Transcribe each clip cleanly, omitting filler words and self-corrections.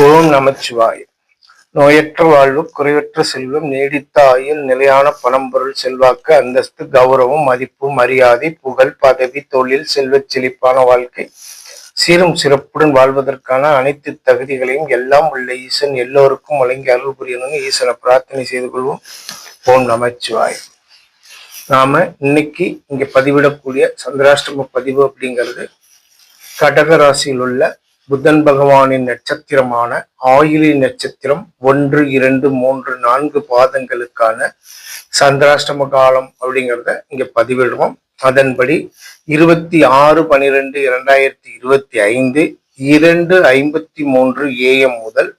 ஓம் நமச்சிவாய. நோயற்ற வாழ்வு, குறைவற்ற செல்வம், நீடித்த ஆயுள், நிலையான பணம், பொருள், செல்வாக்கு, அந்தஸ்து, கௌரவம், மதிப்பு, மரியாதை, புகழ், பதவி, தொழில், செல்வச் செழிப்பான வாழ்க்கை, சீரும் சிறப்புடன் வாழ்வதற்கான அனைத்து தகுதிகளையும் எல்லாம் உள்ள ஈசன் எல்லோருக்கும் வழங்கி அருள் புரியணும்னு ஈசனை பிரார்த்தனை செய்து கொள்வோம். ஓம் நமச்சிவாய. நாம இன்னைக்கு இங்க பதிவிடக்கூடிய சந்திராஷ்டம பதிவு அப்படிங்கிறது கடக ராசியில் உள்ள புதன் பகவானின் நட்சத்திரமான ஆயிலி நட்சத்திரம் 1, 2, 3, 4 பாதங்களுக்கான சந்திராஷ்டம காலம் அப்படிங்கிறத இங்க பதிவிடுவோம். அதன்படி 26/12/2025 2:53 AM முதல்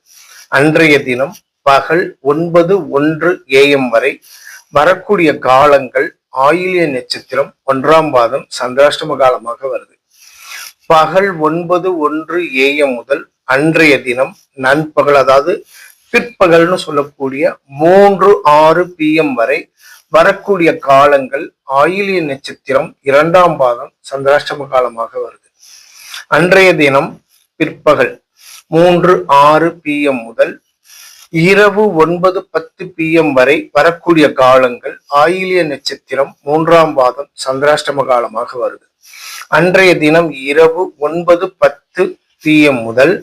அன்றைய தினம் பகல் 9:01 AM வரை வரக்கூடிய காலங்கள் ஆயிலிய நட்சத்திரம் 1ஆம் பாதம் சந்திராஷ்டம காலமாக வருது. பகல் 9:01 AM முதல் அன்றைய தினம் நண்பகல், அதாவது பிற்பகல்னு சொல்லக்கூடிய 3:06 PM வரை வரக்கூடிய காலங்கள் ஆயிலிய நட்சத்திரம் 2ஆம் பாதம் சந்திராஷ்டம காலமாக வருது. அன்றைய தினம் பிற்பகல் 3:06 PM முதல் இரவு 9:10 PM வரை வரக்கூடிய காலங்கள் ஆயிலிய நட்சத்திரம் 3ஆம் பாதம் சந்திராஷ்டம காலமாக வருது. அன்றைய தினம் இரவு 9:10 PM முதல்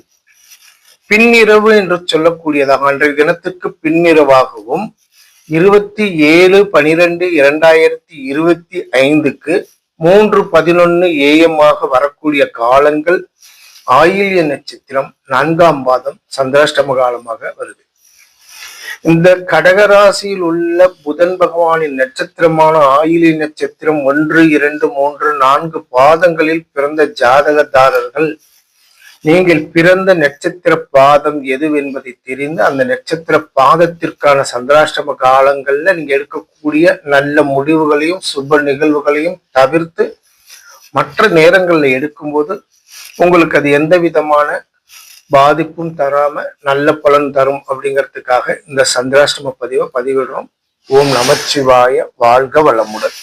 பின்னிரவு என்று சொல்லக்கூடியதாக அன்றைய தினத்துக்கு பின்னிரவாகவும் 27/12/2025 3:11 AM வரக்கூடிய காலங்கள் ஆயில்ய நட்சத்திரம் 4ஆம் பாதம் சந்திராஷ்டம காலமாக வருது. இந்த கடகராசியில் உள்ள புதன் பகவானின் நட்சத்திரமான ஆயிலி நட்சத்திரம் 1, 2, 3, 4 பாதங்களில் பிறந்த ஜாதகதாரர்கள் நீங்கள் பிறந்த நட்சத்திர பாதம் எது என்பதை தெரிந்து அந்த நட்சத்திர பாதத்திற்கான சந்திராஷ்டம காலங்கள்ல நீங்க எடுக்கக்கூடிய நல்ல முடிவுகளையும் சுப நிகழ்வுகளையும் தவிர்த்து மற்ற நேரங்கள்ல எடுக்கும்போது உங்களுக்கு அது எந்த விதமான பாதிப்பும் தராம நல்ல பலன் தரும் அப்படிங்கிறதுக்காக இந்த சந்திராஷ்டம பதிவை பதிவிடுறோம். ஓம் நமச்சிவாய. வாழ்க வளமுடன்.